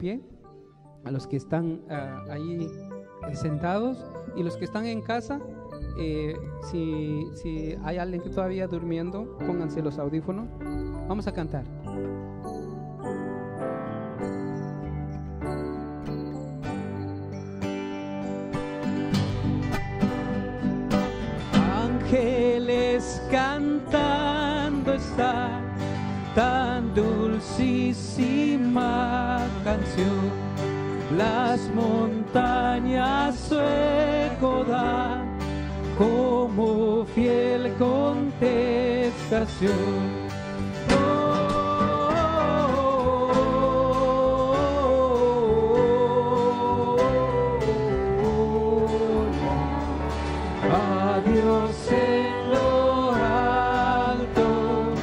pie, a los que están ahí sentados y los que están en casa. Si hay alguien que todavía durmiendo, pónganse los audífonos. Vamos a cantar. Ángeles cantando está tan dulcísima canción, las montañas su eco dan como fiel contestación. Dios en lo alto,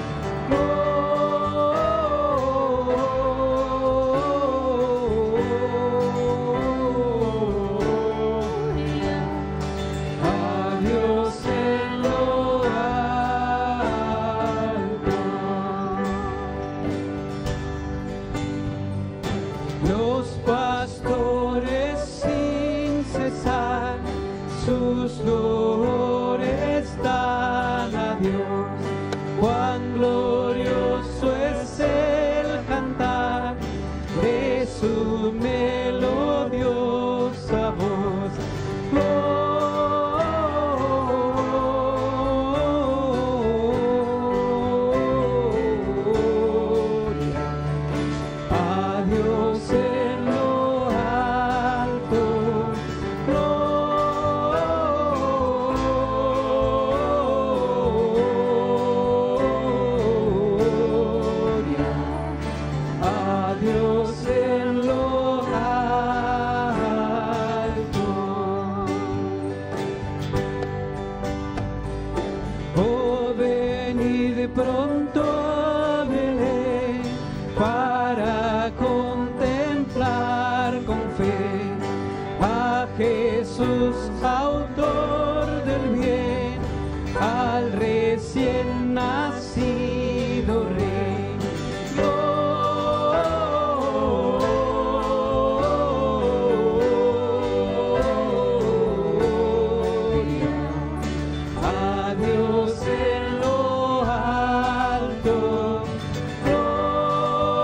a Dios en lo alto. Los pastores sin cesar sus dolores dan a Dios. Cuán glorioso es el cantar de su melodiosa voz. Gloria a Dios en lo alto. A Dios en lo alto. Oh, venid pronto a Belén para contemplar con fe a Jesús, autor del bien, al recién nacido Rey. A Dios en lo alto, gloria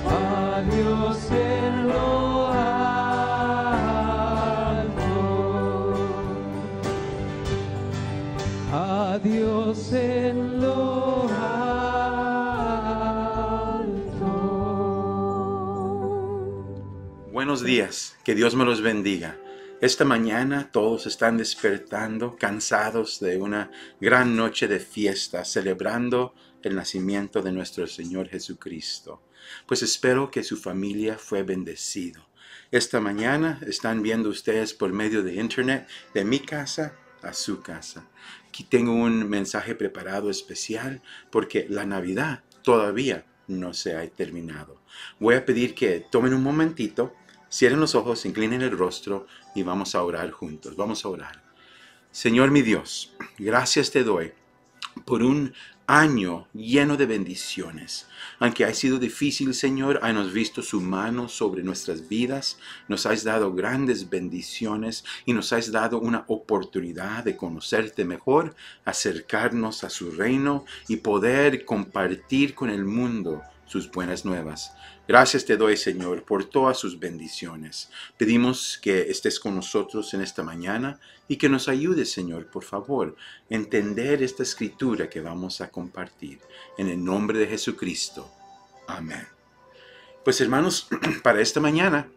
a Dios en lo alto, a Dios en lo alto. Buenos días, que Dios me los bendiga. Esta mañana todos están despertando, cansados de una gran noche de fiesta, celebrando el nacimiento de nuestro Señor Jesucristo. Pues espero que su familia fue bendecido. Esta mañana están viendo ustedes por medio de internet, de mi casa a su casa. Aquí tengo un mensaje preparado especial porque la Navidad todavía no se ha terminado. Voy a pedir que tomen un momentito, cierren los ojos, inclinen el rostro y vamos a orar juntos. Vamos a orar. Señor mi Dios, gracias te doy por un año lleno de bendiciones. Aunque ha sido difícil, Señor, has visto su mano sobre nuestras vidas, nos has dado grandes bendiciones y nos has dado una oportunidad de conocerte mejor, acercarnos a su reino y poder compartir con el mundo sus buenas nuevas. Gracias te doy, Señor, por todas sus bendiciones. Pedimos que estés con nosotros en esta mañana y que nos ayudes, Señor, por favor, a entender esta escritura que vamos a compartir. En el nombre de Jesucristo. Amén. Pues, hermanos, para esta mañana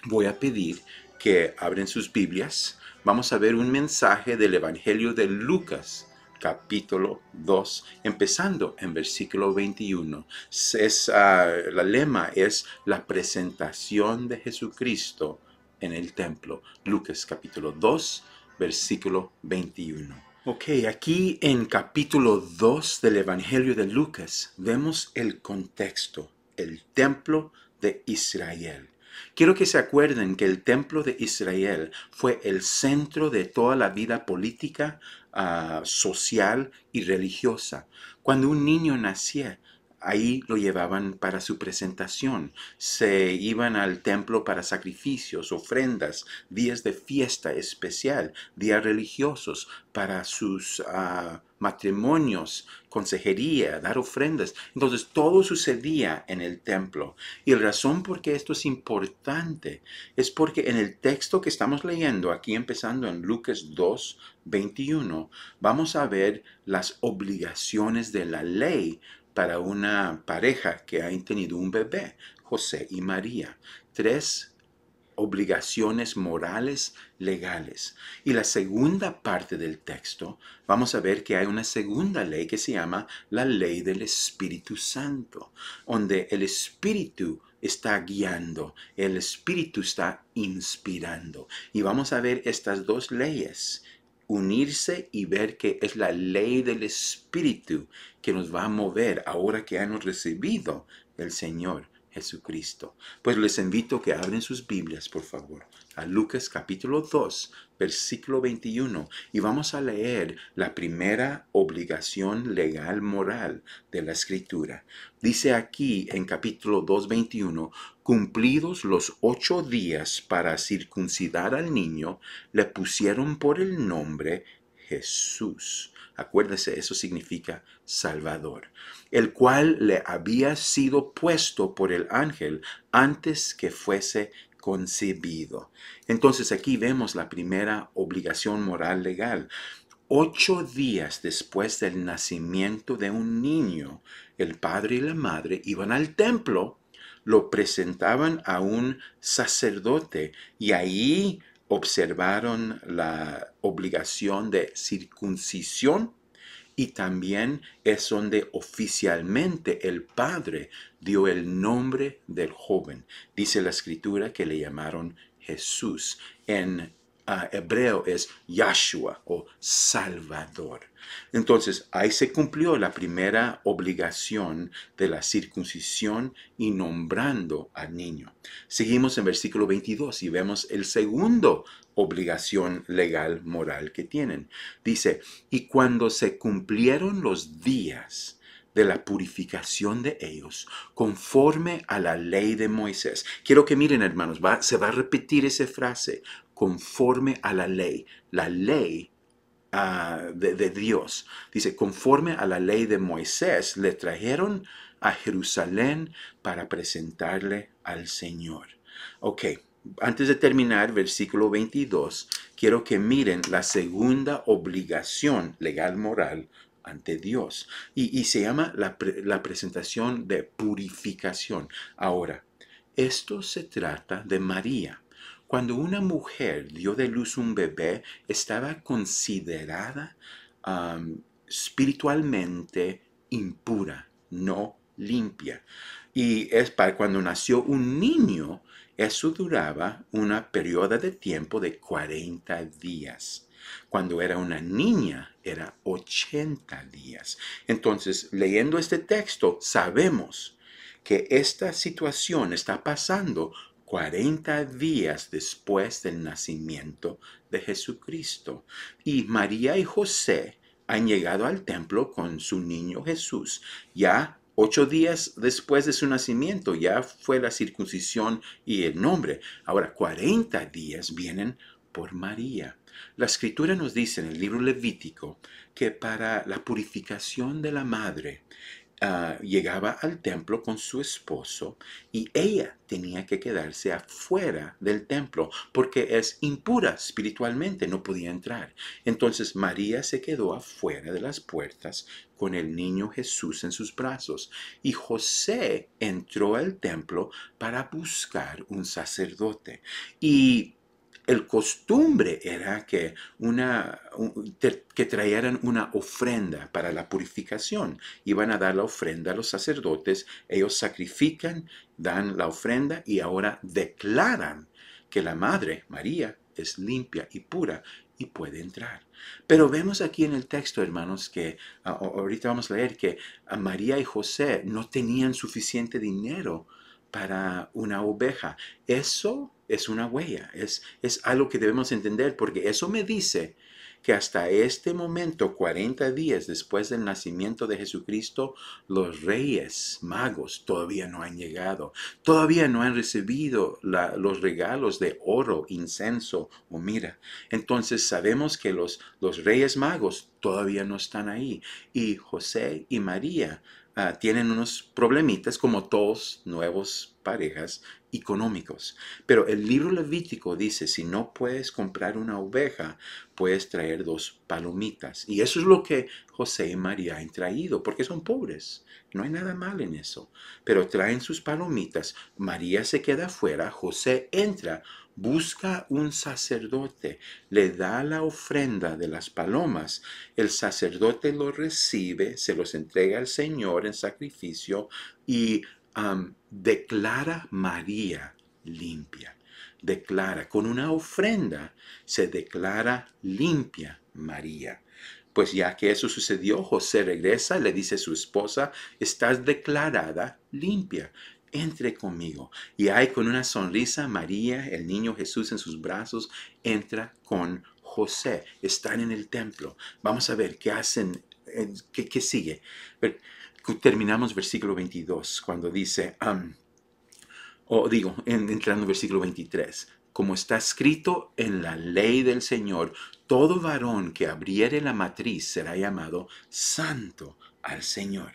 voy a pedir que abren sus Biblias. Vamos a ver un mensaje del Evangelio de Lucas, capítulo 2, empezando en versículo 21. La lema es la presentación de Jesucristo en el templo. Lucas capítulo 2, versículo 21. Ok, aquí en capítulo 2 del Evangelio de Lucas vemos el contexto, el templo de Israel. Quiero que se acuerden que el templo de Israel fue el centro de toda la vida política, social y religiosa. Cuando un niño nacía, ahí lo llevaban para su presentación. Se iban al templo para sacrificios, ofrendas, días de fiesta especial, días religiosos, para sus matrimonios, consejería, dar ofrendas. Entonces todo sucedía en el templo. Y la razón por qué esto es importante es porque en el texto que estamos leyendo, aquí empezando en Lucas 2, 21, vamos a ver las obligaciones de la ley para una pareja que ha tenido un bebé, José y María. 3 obligaciones morales legales. Y la segunda parte del texto, vamos a ver que hay una segunda ley que se llama la ley del Espíritu Santo, donde el Espíritu está guiando, el Espíritu está inspirando. Y vamos a ver estas dos leyes unirse y ver que es la ley del Espíritu que nos va a mover ahora que hemos recibido el Señor Jesucristo. Pues les invito a que abren sus Biblias, por favor, a Lucas capítulo 2, versículo 21, y vamos a leer la primera obligación legal moral de la Escritura. Dice aquí en capítulo 2, 21, cumplidos los 8 días para circuncidar al niño, le pusieron por el nombre Jesús. Acuérdese, eso significa Salvador, el cual le había sido puesto por el ángel antes que fuese concebido. Entonces aquí vemos la primera obligación moral legal. 8 días después del nacimiento de un niño, el padre y la madre iban al templo, lo presentaban a un sacerdote y ahí observaron la obligación de circuncisión, y también es donde oficialmente el padre dio el nombre del joven. Dice la escritura que le llamaron Jesús. En hebreo es Yahshua o Salvador. Entonces, ahí se cumplió la primera obligación de la circuncisión y nombrando al niño. Seguimos en versículo 22 y vemos el segundo obligación legal moral que tienen. Dice, y cuando se cumplieron los días de la purificación de ellos, conforme a la ley de Moisés. Quiero que miren, hermanos, se va a repetir esa frase, conforme a la ley de Dios. Dice, conforme a la ley de Moisés, le trajeron a Jerusalén para presentarle al Señor. Ok, antes de terminar, versículo 22, quiero que miren la segunda obligación legal moral ante Dios. Y se llama la presentación de purificación. Ahora, esto se trata de María. Cuando una mujer dio de luz un bebé, estaba considerada espiritualmente impura, no limpia. Y es para cuando nació un niño, eso duraba una periodo de tiempo de 40 días. Cuando era una niña, era 80 días. Entonces, leyendo este texto, sabemos que esta situación está pasando 40 días después del nacimiento de Jesucristo. Y María y José han llegado al templo con su niño Jesús. Ya 8 días después de su nacimiento, ya fue la circuncisión y el nombre. Ahora 40 días vienen por María. La escritura nos dice en el libro Levítico que para la purificación de la madre, llegaba al templo con su esposo y ella tenía que quedarse afuera del templo porque es impura espiritualmente, no podía entrar. Entonces María se quedó afuera de las puertas con el niño Jesús en sus brazos y José entró al templo para buscar un sacerdote. Y el costumbre era que trajeran una ofrenda para la purificación. Iban a dar la ofrenda a los sacerdotes, ellos sacrifican, dan la ofrenda y ahora declaran que la madre, María, es limpia y pura y puede entrar. Pero vemos aquí en el texto, hermanos, que ahorita vamos a leer que María y José no tenían suficiente dinero para una oveja. Eso es una huella, es algo que debemos entender, porque eso me dice que hasta este momento, 40 días después del nacimiento de Jesucristo, los reyes magos todavía no han llegado, todavía no han recibido los regalos de oro, incienso o mirra. Entonces sabemos que los reyes magos todavía no están ahí, y José y María tienen unos problemitas como todos nuevos parejas económicos. Pero el libro Levítico dice, si no puedes comprar una oveja, puedes traer 2 palomitas. Y eso es lo que José y María han traído, porque son pobres. No hay nada mal en eso. Pero traen sus palomitas. María se queda afuera. José entra, busca un sacerdote, le da la ofrenda de las palomas. El sacerdote lo recibe, se los entrega al Señor en sacrificio y declara María limpia. Declara, con una ofrenda se declara limpia María. Pues ya que eso sucedió, José regresa, le dice a su esposa, estás declarada limpia, entre conmigo. Y ahí con una sonrisa, María, el niño Jesús en sus brazos, entra con José. Están en el templo. Vamos a ver qué hacen, qué sigue. Terminamos versículo 22, cuando dice, entrando en versículo 23, como está escrito en la ley del Señor, todo varón que abriere la matriz será llamado santo al Señor.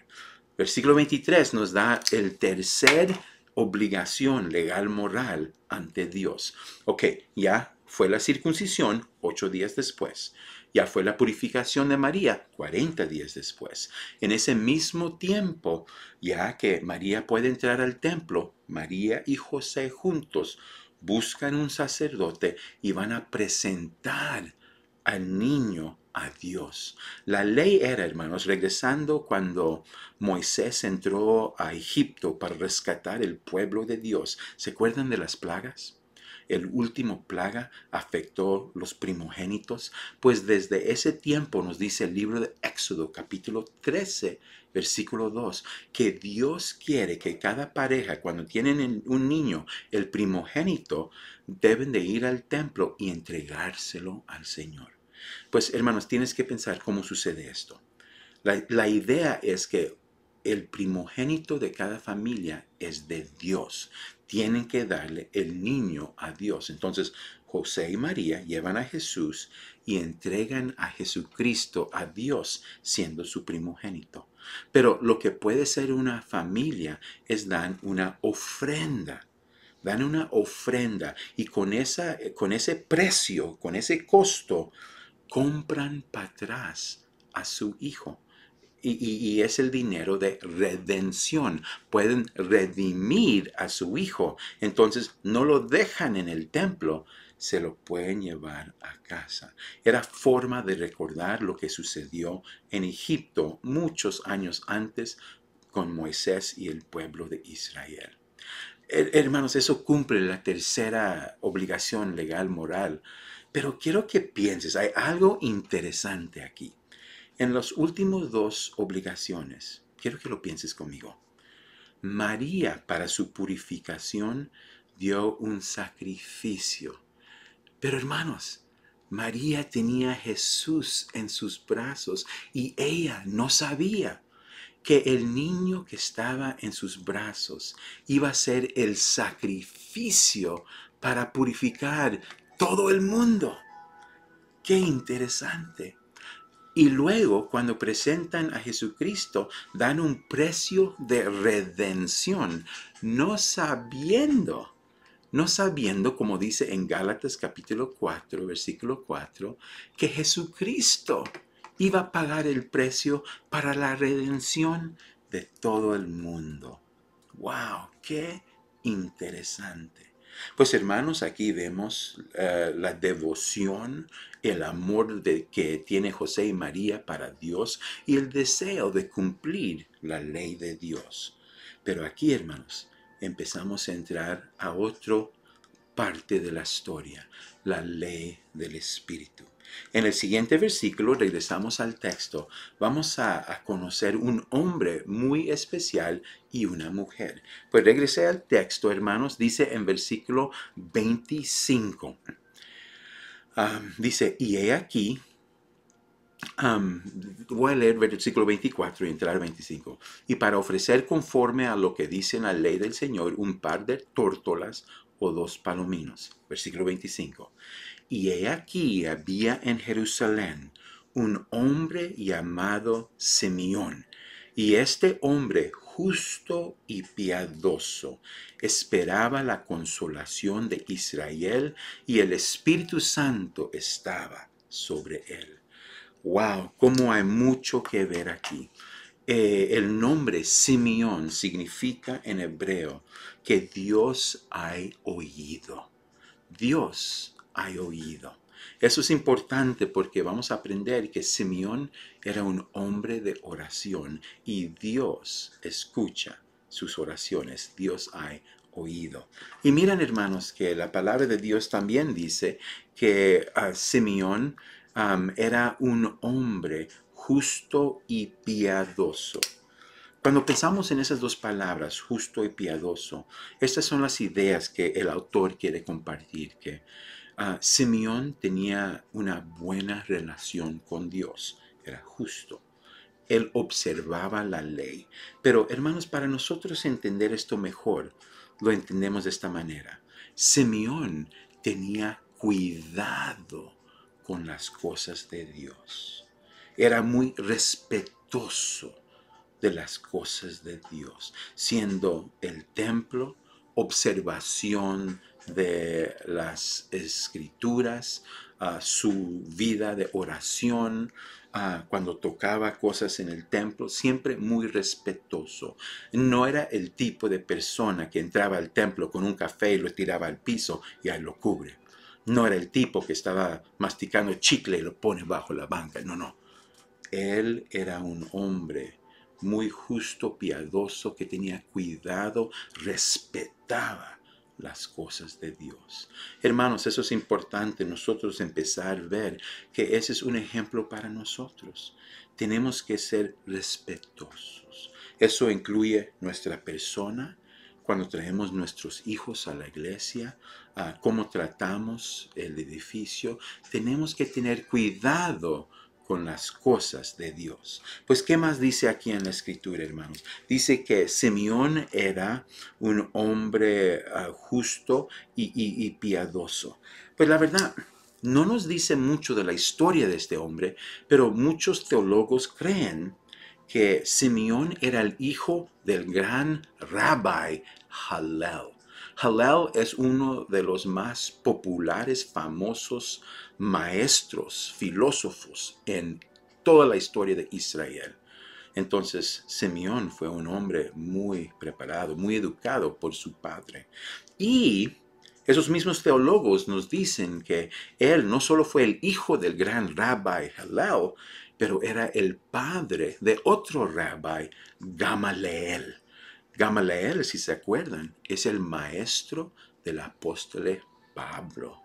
Versículo 23 nos da el tercer obligación legal moral ante Dios. Ok, ya fue la circuncisión 8 días después. Ya fue la purificación de María 40 días después. En ese mismo tiempo, ya que María puede entrar al templo, María y José juntos buscan un sacerdote y van a presentar al niño a Dios. La ley era, hermanos, regresando cuando Moisés entró a Egipto para rescatar el pueblo de Dios. ¿Se acuerdan de las plagas? El último plaga afectó los primogénitos, pues desde ese tiempo nos dice el libro de Éxodo capítulo 13, versículo 2, que Dios quiere que cada pareja, cuando tienen un niño, el primogénito, deben de ir al templo y entregárselo al Señor. Pues hermanos, tienes que pensar cómo sucede esto. La idea es que el primogénito de cada familia es de Dios. Tienen que darle el niño a Dios. Entonces, José y María llevan a Jesús y entregan a Jesucristo a Dios, siendo su primogénito. Pero lo que puede ser una familia es dar una ofrenda. Dan una ofrenda y con ese precio, con ese costo, compran para atrás a su hijo. Y es el dinero de redención. Pueden redimir a su hijo. Entonces no lo dejan en el templo, se lo pueden llevar a casa. Era forma de recordar lo que sucedió en Egipto muchos años antes con Moisés y el pueblo de Israel. Hermanos, eso cumple la tercera obligación legal moral. Pero quiero que pienses, hay algo interesante aquí. En las últimas 2 obligaciones, quiero que lo pienses conmigo. María, para su purificación, dio un sacrificio. Pero hermanos, María tenía a Jesús en sus brazos y ella no sabía que el niño que estaba en sus brazos iba a ser el sacrificio para purificar todo el mundo. ¡Qué interesante! Y luego, cuando presentan a Jesucristo, dan un precio de redención, no sabiendo, como dice en Gálatas capítulo 4, versículo 4, que Jesucristo iba a pagar el precio para la redención de todo el mundo. ¡Wow! ¡Qué interesante! Pues hermanos, aquí vemos la devoción, el amor que tiene José y María para Dios y el deseo de cumplir la ley de Dios. Pero aquí, hermanos, empezamos a entrar a otro parte de la historia, la ley del Espíritu. En el siguiente versículo, regresamos al texto, vamos a conocer un hombre muy especial y una mujer. Pues regresé al texto, hermanos, dice en versículo 25. Dice, y he aquí, voy a leer versículo 24 y entrar al 25. Y para ofrecer conforme a lo que dice la ley del Señor, un par de tórtolas o dos palominos. Versículo 25. Y he aquí había en Jerusalén un hombre llamado Simeón. Y este hombre justo y piadoso esperaba la consolación de Israel, y el Espíritu Santo estaba sobre él. Wow, cómo hay mucho que ver aquí. El nombre Simeón significa en hebreo que Dios ha oído. Dios ha oído. Eso es importante porque vamos a aprender que Simeón era un hombre de oración y Dios escucha sus oraciones. Dios ha oído. Y miren, hermanos, que la palabra de Dios también dice que Simeón era un hombre justo y piadoso. Cuando pensamos en esas dos palabras, justo y piadoso, estas son las ideas que el autor quiere compartir, que Simeón tenía una buena relación con Dios, era justo. Él observaba la ley. Pero, hermanos, para nosotros entender esto mejor, lo entendemos de esta manera. Simeón tenía cuidado con las cosas de Dios. Era muy respetuoso de las cosas de Dios, siendo el templo, observación de las escrituras, su vida de oración, cuando tocaba cosas en el templo, siempre muy respetuoso. No era el tipo de persona que entraba al templo con un café y lo tiraba al piso y ahí lo cubre. No era el tipo que estaba masticando chicle y lo pone bajo la banca. No, no. Él era un hombre muy justo, piadoso, que tenía cuidado, respetaba las cosas de Dios. Hermanos, eso es importante nosotros empezar a ver que ese es un ejemplo para nosotros. Tenemos que ser respetuosos. Eso incluye nuestra persona, cuando traemos nuestros hijos a la iglesia, cómo tratamos el edificio. Tenemos que tener cuidado con las cosas de Dios. Pues, ¿qué más dice aquí en la escritura, hermanos? Dice que Simeón era un hombre justo y piadoso. Pues la verdad, no nos dice mucho de la historia de este hombre, pero muchos teólogos creen que Simeón era el hijo del gran Rabbi Hillel. Hillel es uno de los más populares, famosos maestros, filósofos en toda la historia de Israel. Entonces, Simeón fue un hombre muy preparado, muy educado por su padre. Y esos mismos teólogos nos dicen que él no solo fue el hijo del gran Rabbi Hillel, pero era el padre de otro Rabbi, Gamaliel. Gamaliel, si se acuerdan, es el maestro del apóstol Pablo.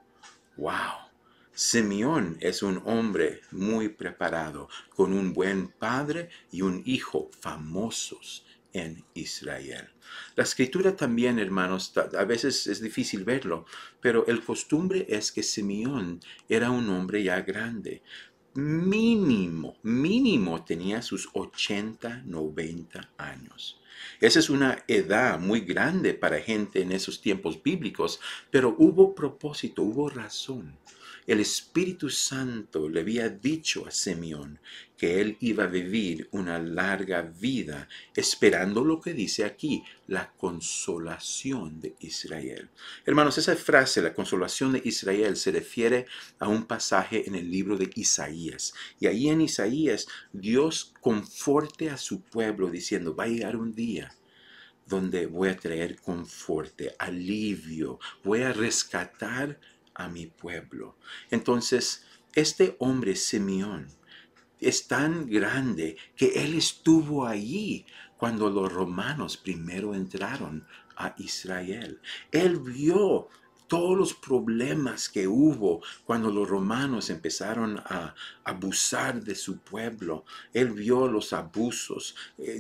¡Wow! Simeón es un hombre muy preparado, con un buen padre y un hijo famosos en Israel. La escritura también, hermanos, a veces es difícil verlo, pero el costumbre es que Simeón era un hombre ya grande. Mínimo tenía sus 80, 90 años. Esa es una edad muy grande para gente en esos tiempos bíblicos, pero hubo propósito, hubo razón. El Espíritu Santo le había dicho a Simeón que él iba a vivir una larga vida, esperando lo que dice aquí, la consolación de Israel. Hermanos, esa frase, la consolación de Israel, se refiere a un pasaje en el libro de Isaías. Y ahí en Isaías, Dios conforte a su pueblo diciendo, va a llegar un día donde voy a traer conforte, alivio, voy a rescatar a mi pueblo. Entonces, este hombre Simeón es tan grande que él estuvo allí cuando los romanos primero entraron a Israel. Él vio todos los problemas que hubo cuando los romanos empezaron a abusar de su pueblo. Él vio los abusos,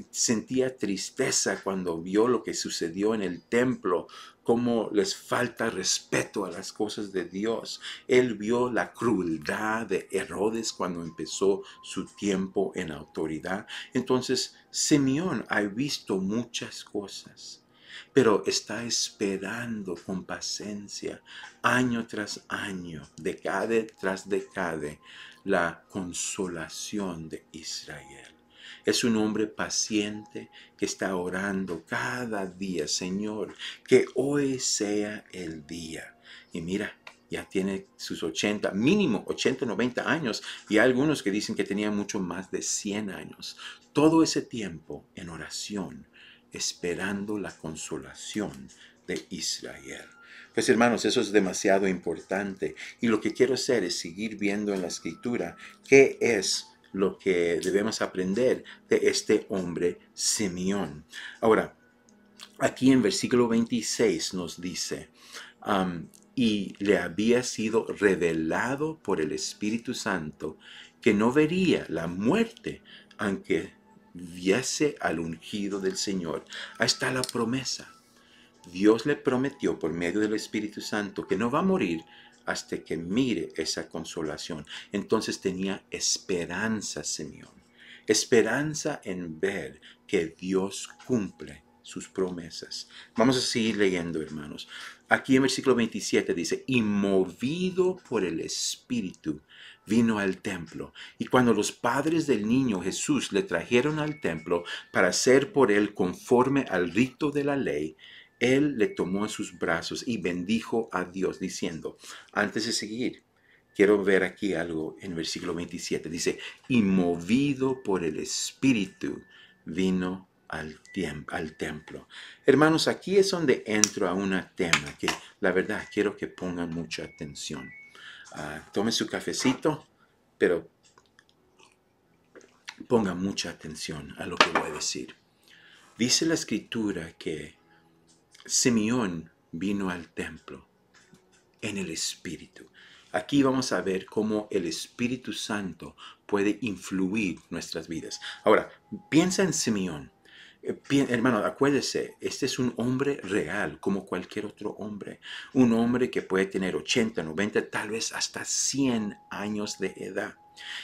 sentía tristeza cuando vio lo que sucedió en el templo, cómo les falta respeto a las cosas de Dios. Él vio la crueldad de Herodes cuando empezó su tiempo en autoridad. Entonces, Simeón ha visto muchas cosas, pero está esperando con paciencia, año tras año, década tras década, la consolación de Israel. Es un hombre paciente que está orando cada día, Señor, que hoy sea el día. Y mira, ya tiene sus 80, mínimo 80, 90 años, y hay algunos que dicen que tenía mucho más de 100 años. Todo ese tiempo en oración, esperando la consolación de Israel. Pues hermanos, eso es demasiado importante, y lo que quiero hacer es seguir viendo en la Escritura qué es lo que debemos aprender de este hombre Simeón. Ahora, aquí en versículo 26 nos dice, y le había sido revelado por el Espíritu Santo que no vería la muerte aunque viese al ungido del Señor. Ahí está la promesa. Dios le prometió por medio del Espíritu Santo que no va a morir hasta que mire esa consolación. Entonces tenía esperanza, Simeón. Esperanza en ver que Dios cumple sus promesas. Vamos a seguir leyendo, hermanos. Aquí en versículo 27 dice, y movido por el Espíritu, vino al templo. Y cuando los padres del niño Jesús le trajeron al templo para hacer por él conforme al rito de la ley, él le tomó en sus brazos y bendijo a Dios, diciendo, antes de seguir, quiero ver aquí algo en el versículo 27. Dice, y movido por el Espíritu, vino al templo. Hermanos, aquí es donde entro a un tema que la verdad quiero que pongan mucha atención. Tome su cafecito, pero pongan mucha atención a lo que voy a decir. Dice la Escritura que Simeón vino al templo en el Espíritu. Aquí vamos a ver cómo el Espíritu Santo puede influir nuestras vidas. Ahora, piensa en Simeón. Hermano, acuérdese, este es un hombre real, como cualquier otro hombre. Un hombre que puede tener 80, 90, tal vez hasta 100 años de edad.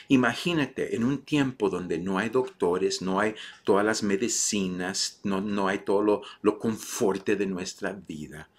Imagínate en un tiempo donde no hay doctores, no hay todas las medicinas, no hay todo lo conforte de nuestra vida.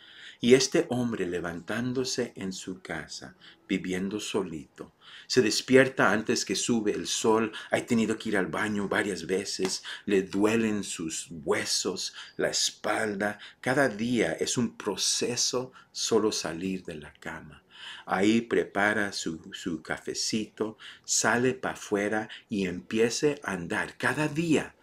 Y este hombre levantándose en su casa, viviendo solito, se despierta antes que sube el sol, ha tenido que ir al baño varias veces, le duelen sus huesos, la espalda. Cada día es un proceso solo salir de la cama. Ahí prepara su cafecito, sale para afuera y empieza a andar cada día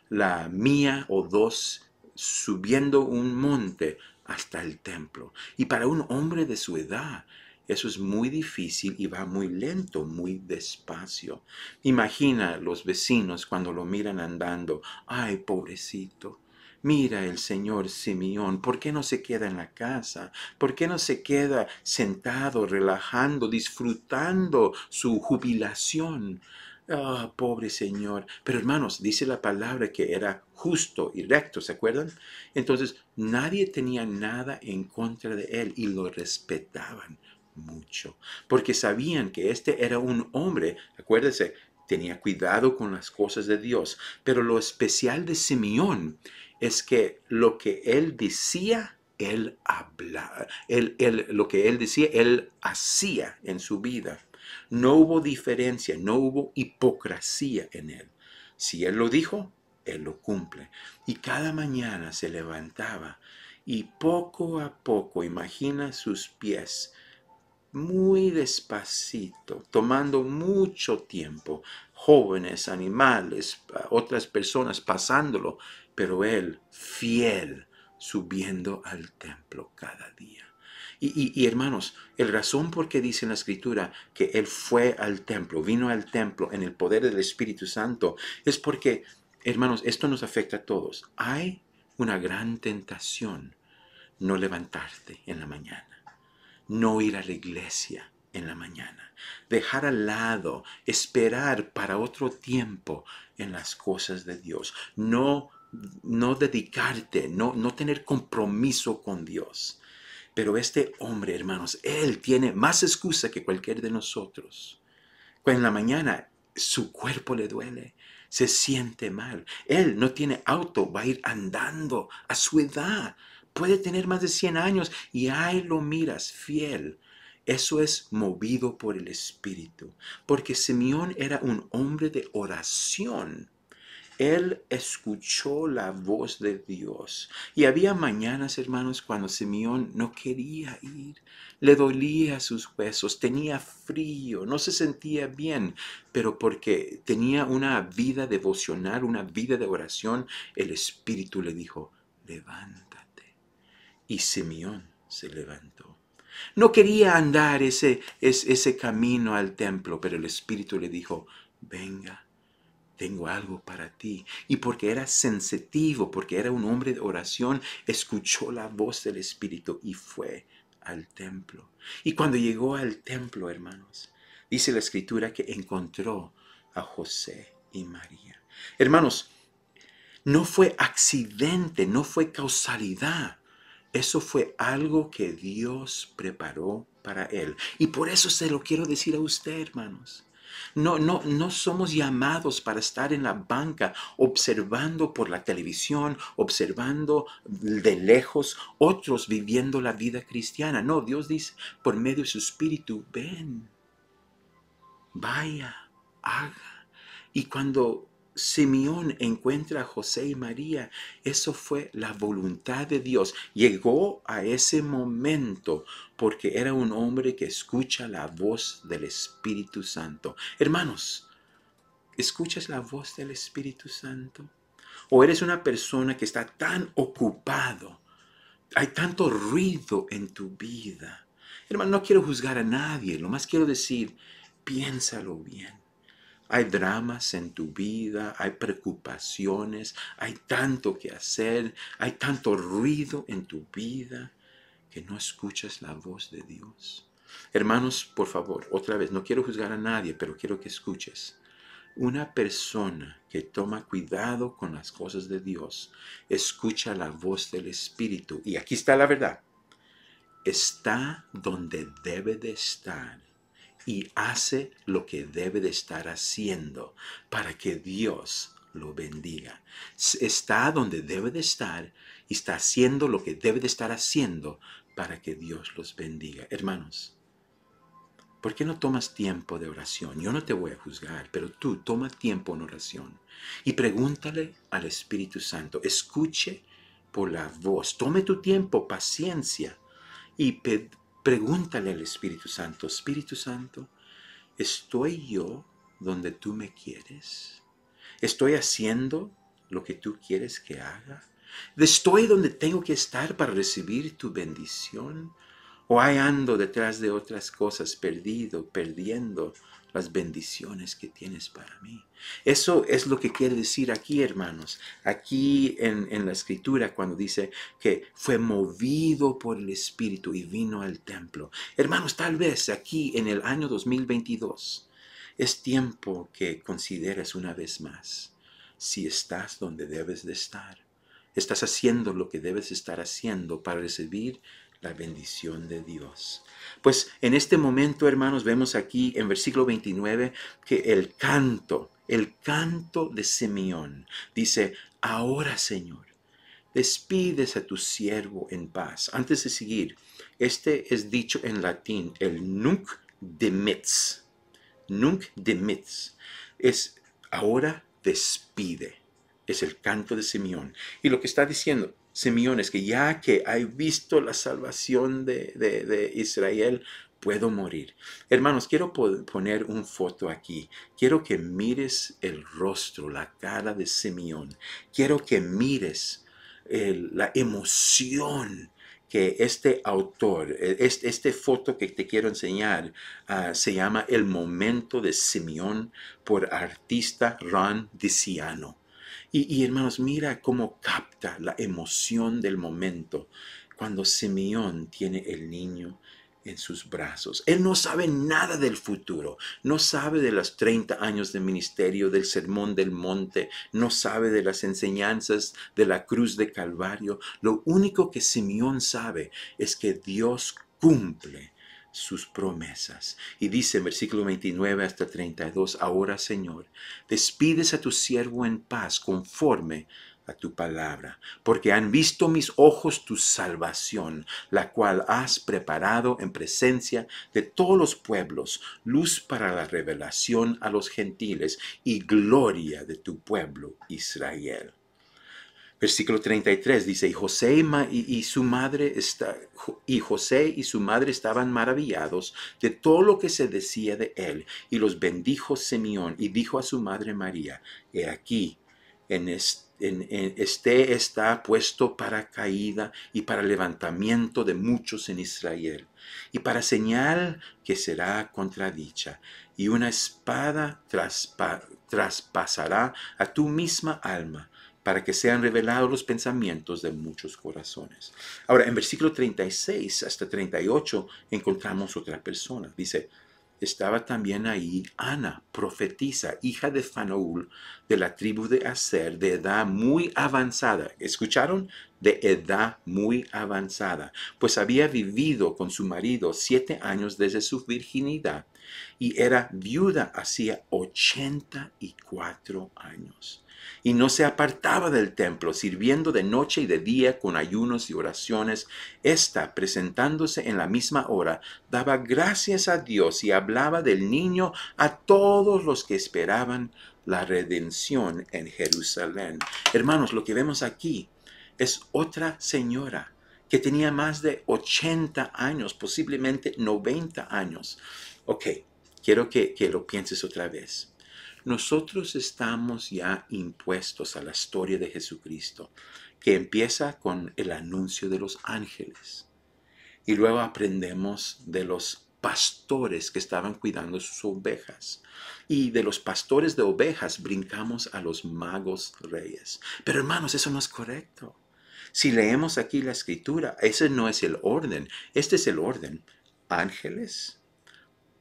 la milla o dos subiendo un monte hasta el templo. Y para un hombre de su edad, eso es muy difícil y va muy lento, muy despacio. Imagina los vecinos cuando lo miran andando. Ay, pobrecito. Mira el señor Simeón, ¿por qué no se queda en la casa? ¿Por qué no se queda sentado, relajando, disfrutando su jubilación? Ah, pobre señor. Pero hermanos, dice la palabra que era justo y recto, ¿se acuerdan? Entonces, nadie tenía nada en contra de él y lo respetaban mucho, porque sabían que este era un hombre, acuérdense, tenía cuidado con las cosas de Dios. Pero lo especial de Simeón es que lo que él decía, él hablaba. Lo que él decía, él hacía en su vida. No hubo diferencia, no hubo hipocresía en él. Si él lo dijo, él lo cumple. Y cada mañana se levantaba y poco a poco, imagina sus pies, muy despacito, tomando mucho tiempo, jóvenes, animales, otras personas pasándolo, pero él fiel, subiendo al templo cada día. Y hermanos, el razón por qué dice en la Escritura que él fue al templo, vino al templo en el poder del Espíritu Santo, es porque, hermanos, esto nos afecta a todos. Hay una gran tentación no levantarte en la mañana. no ir a la iglesia en la mañana, dejar al lado, esperar para otro tiempo en las cosas de Dios, no dedicarte, no tener compromiso con Dios. Pero este hombre, hermanos, él tiene más excusa que cualquier de nosotros. Cuando en la mañana su cuerpo le duele, se siente mal. Él no tiene auto, va a ir andando a su edad. Puede tener más de 100 años y ahí lo miras fiel. Eso es movido por el Espíritu, porque Simeón era un hombre de oración. Él escuchó la voz de Dios. Y había mañanas, hermanos, cuando Simeón no quería ir. Le dolía sus huesos, tenía frío, no se sentía bien. Pero porque tenía una vida devocional, una vida de oración, el Espíritu le dijo, levántate. Y Simeón se levantó. No quería andar ese camino al templo, pero el Espíritu le dijo, venga, tengo algo para ti. Y porque era sensitivo, porque era un hombre de oración, escuchó la voz del Espíritu y fue al templo. Y cuando llegó al templo, hermanos, dice la Escritura que encontró a José y María. Hermanos, no fue accidente, no fue causalidad. Eso fue algo que Dios preparó para él. Y por eso se lo quiero decir a usted, hermanos. No somos llamados para estar en la banca observando por la televisión, observando de lejos otros viviendo la vida cristiana. No, Dios dice por medio de su Espíritu, ven, vaya, haga. Y cuando Simeón encuentra a José y María, eso fue la voluntad de Dios. Llegó a ese momento porque era un hombre que escucha la voz del Espíritu Santo. Hermanos, ¿escuchas la voz del Espíritu Santo? ¿O eres una persona que está tan ocupado? Hay tanto ruido en tu vida. Hermano, no quiero juzgar a nadie, lo más quiero decir, piénsalo bien. Hay dramas en tu vida, hay preocupaciones, hay tanto que hacer, hay tanto ruido en tu vida que no escuchas la voz de Dios. Hermanos, por favor, otra vez, no quiero juzgar a nadie, pero quiero que escuches. Una persona que toma cuidado con las cosas de Dios, escucha la voz del Espíritu. Y aquí está la verdad. Está donde debe de estar y hace lo que debe de estar haciendo para que Dios lo bendiga. Está donde debe de estar y está haciendo lo que debe de estar haciendo para que Dios los bendiga. Hermanos, ¿por qué no tomas tiempo de oración? Yo no te voy a juzgar, pero tú toma tiempo en oración y pregúntale al Espíritu Santo. Escuche por la voz. Tome tu tiempo, paciencia y pregúntale al Espíritu Santo. Espíritu Santo, ¿estoy yo donde tú me quieres? ¿Estoy haciendo lo que tú quieres que haga? ¿Estoy donde tengo que estar para recibir tu bendición? ¿O ahí ando detrás de otras cosas, perdiendo las bendiciones que tienes para mí? Eso es lo que quiere decir aquí, hermanos. Aquí en la Escritura, cuando dice que fue movido por el Espíritu y vino al templo. Hermanos, tal vez aquí en el año 2022 es tiempo que consideres una vez más si estás donde debes de estar. Estás haciendo lo que debes estar haciendo para recibir la bendición de Dios. Pues en este momento, hermanos, vemos aquí en versículo 29 que el canto de Simeón dice, ahora Señor, despides a tu siervo en paz. Antes de seguir, este es dicho en latín, el nunc dimittis. Nunc dimittis es ahora despide. Es el canto de Simeón. Y lo que está diciendo Simeón es que ya que he visto la salvación de Israel, puedo morir. Hermanos, quiero poner una foto aquí. Quiero que mires el rostro, la cara de Simeón. Quiero que mires la emoción que este autor, este foto que te quiero enseñar, se llama El momento de Simeón por artista Ron Diciano. Y hermanos, mira cómo capta la emoción del momento cuando Simeón tiene el niño en sus brazos. Él no sabe nada del futuro, no sabe de los 30 años de ministerio, del sermón del monte, no sabe de las enseñanzas de la cruz de Calvario. Lo único que Simeón sabe es que Dios cumple sus promesas. Y dice en versículo 29 hasta 32, ahora Señor, despides a tu siervo en paz conforme a tu palabra, porque han visto mis ojos tu salvación, la cual has preparado en presencia de todos los pueblos, luz para la revelación a los gentiles y gloria de tu pueblo Israel. Versículo 33 dice, y José y su madre estaban maravillados de todo lo que se decía de él, y los bendijo Simeón, y dijo a su madre María, he aquí, este está puesto para caída y para levantamiento de muchos en Israel, y para señal que será contradicha, y una espada traspasará a tu misma alma, para que sean revelados los pensamientos de muchos corazones. Ahora, en versículo 36 hasta 38 encontramos otra persona. Dice, estaba también ahí Ana, profetisa, hija de Fanuel, de la tribu de Aser, de edad muy avanzada. ¿Escucharon? De edad muy avanzada, pues había vivido con su marido 7 años desde su virginidad y era viuda hacía 84 años. Y no se apartaba del templo, sirviendo de noche y de día con ayunos y oraciones. Esta, presentándose en la misma hora, daba gracias a Dios y hablaba del niño a todos los que esperaban la redención en Jerusalén. Hermanos, lo que vemos aquí es otra señora que tenía más de 80 años, posiblemente 90 años. Ok, quiero que lo pienses otra vez. Nosotros estamos ya impuestos a la historia de Jesucristo, que empieza con el anuncio de los ángeles. Y luego aprendemos de los pastores que estaban cuidando sus ovejas. Y de los pastores de ovejas brincamos a los magos reyes. Pero hermanos, eso no es correcto. Si leemos aquí la escritura, ese no es el orden. Este es el orden. Ángeles,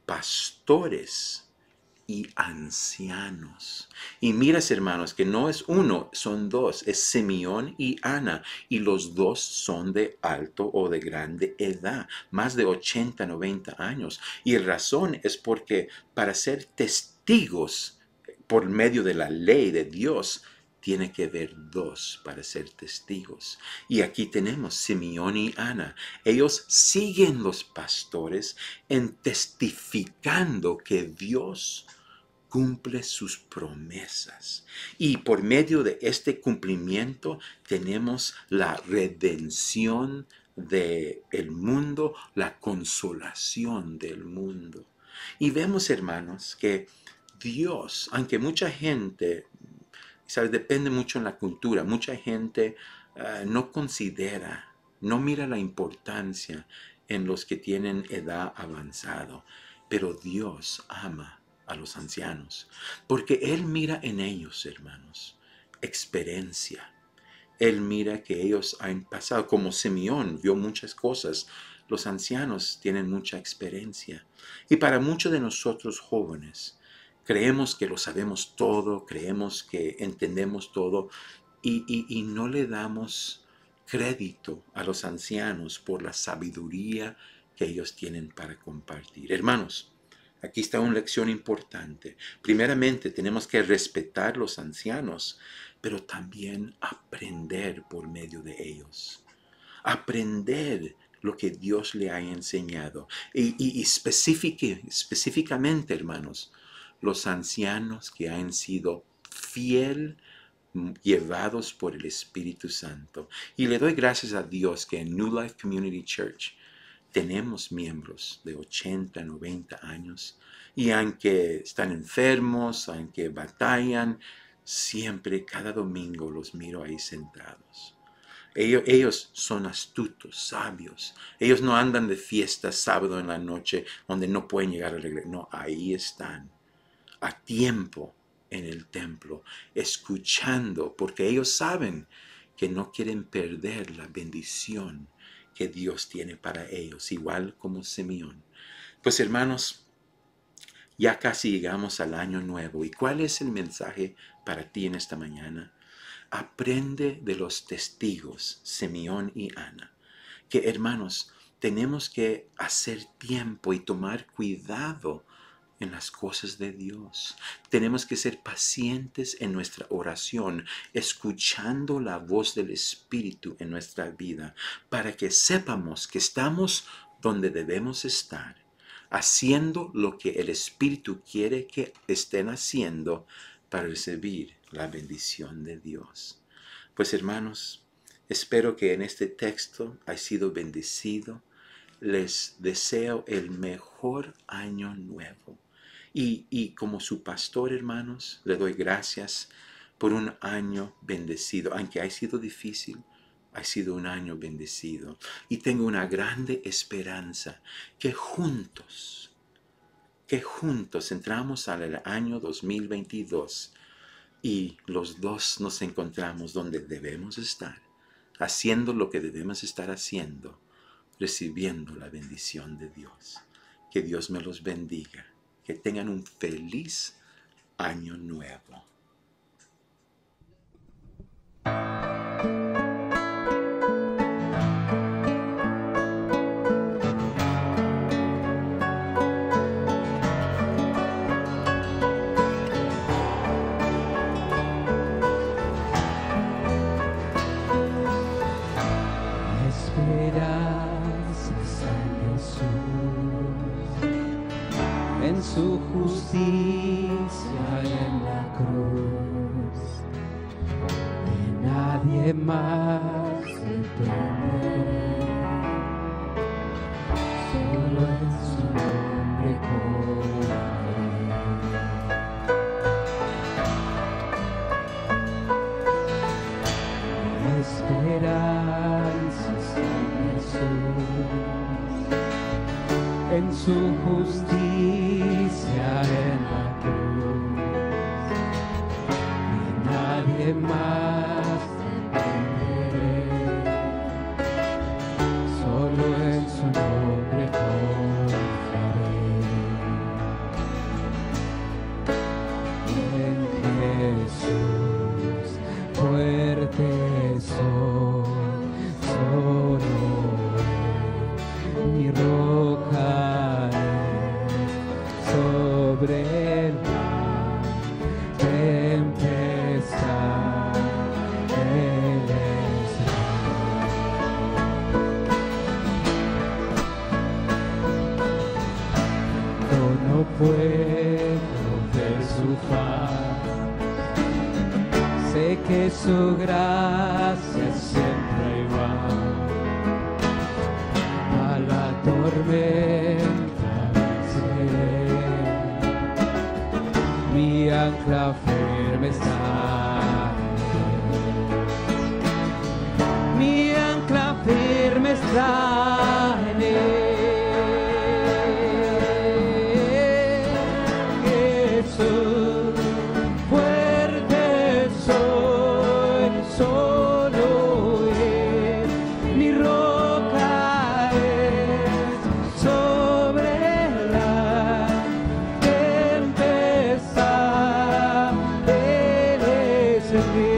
pastores y ancianos. Y miras, hermanos, que no es uno, son dos, es Simeón y Ana, y los dos son de alto o de grande edad, más de 80, 90 años. Y la razón es porque para ser testigos por medio de la ley de Dios, tiene que haber dos para ser testigos. Y aquí tenemos Simeón y Ana. Ellos siguen los pastores en testificando que Dios cumple sus promesas. Y por medio de este cumplimiento tenemos la redención del mundo, la consolación del mundo. Y vemos, hermanos, que Dios, aunque mucha gente, ¿sabes? Depende mucho en la cultura, mucha gente no considera, no mira la importancia en los que tienen edad avanzada, pero Dios ama a los ancianos, porque Él mira en ellos, hermanos, experiencia. Él mira que ellos han pasado, como Simeón vio muchas cosas, los ancianos tienen mucha experiencia. Y para muchos de nosotros jóvenes, creemos que lo sabemos todo, creemos que entendemos todo y no le damos crédito a los ancianos por la sabiduría que ellos tienen para compartir. Hermanos, aquí está una lección importante. Primeramente, tenemos que respetar los ancianos, pero también aprender por medio de ellos. Aprender lo que Dios le ha enseñado. Y específicamente, hermanos, los ancianos que han sido fiel, llevados por el Espíritu Santo. Y le doy gracias a Dios que en New Life Community Church tenemos miembros de 80, 90 años y aunque están enfermos, aunque batallan, siempre cada domingo los miro ahí sentados. Ellos son astutos, sabios. Ellos no andan de fiesta sábado en la noche donde no pueden llegar a la iglesia. No, ahí están, a tiempo en el templo, escuchando, porque ellos saben que no quieren perder la bendición que Dios tiene para ellos, igual como Simeón. Pues hermanos, ya casi llegamos al año nuevo. ¿Y cuál es el mensaje para ti en esta mañana? Aprende de los testigos, Simeón y Ana, que hermanos, tenemos que hacer tiempo y tomar cuidado en las cosas de Dios. Tenemos que ser pacientes en nuestra oración, escuchando la voz del Espíritu en nuestra vida, para que sepamos que estamos donde debemos estar, haciendo lo que el Espíritu quiere que estén haciendo para recibir la bendición de Dios. Pues hermanos, espero que en este texto haya sido bendecido. Les deseo el mejor año nuevo. Y como su pastor, hermanos, le doy gracias por un año bendecido. Aunque ha sido difícil, ha sido un año bendecido. Y tengo una grande esperanza que juntos entramos al año 2022 y los dos nos encontramos donde debemos estar, haciendo lo que debemos estar haciendo, recibiendo la bendición de Dios. Que Dios me los bendiga. Que tengan un feliz año nuevo. En su justicia en la cruz, de nadie más depender, solo en su nombre confiar. Mi esperanza está en Jesús, en su justicia en la cruz, y nadie más temeré, solo en su nombre confiaré. En Jesús fuerte soy, solo mi roca sobre la tempestad, Él es yo no puedo ver su faz, sé que su gracia siempre va a la tormenta. Mi ancla firme está en él. Mi ancla firme está en él. Jesús, fuerte soy, solo Él, mi roca es sobre la tempestad, Él es el rey.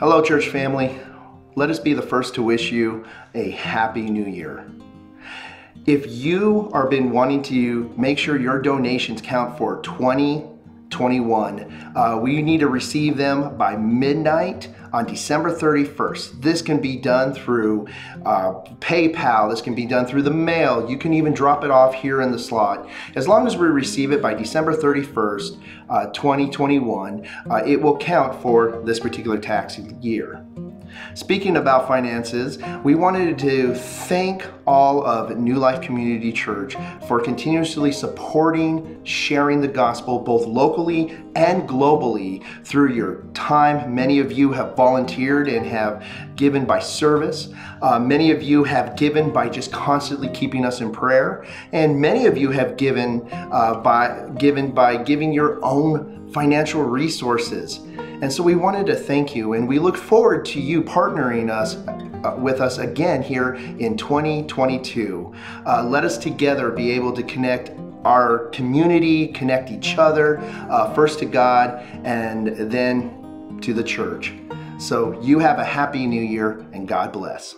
Hello, church family. Let us be the first to wish you a happy new year. If you are been wanting to make sure your donations count for 2021, we need to receive them by midnight on December 31st. This can be done through PayPal. This can be done through the mail. You can even drop it off here in the slot. As long as we receive it by December 31st, 2021, it will count for this particular tax year. Speaking about finances, we wanted to thank all of New Life Community Church for continuously supporting, sharing the gospel both locally and globally through your time. Many of you have volunteered and have given by service. Many of you have given by just constantly keeping us in prayer. And many of you have given by giving your own financial resources. And so we wanted to thank you, and we look forward to you partnering with us again here in 2022. Let us together be able to connect our community, connect each other, first to God and then to the church. So you have a happy new year, and God bless.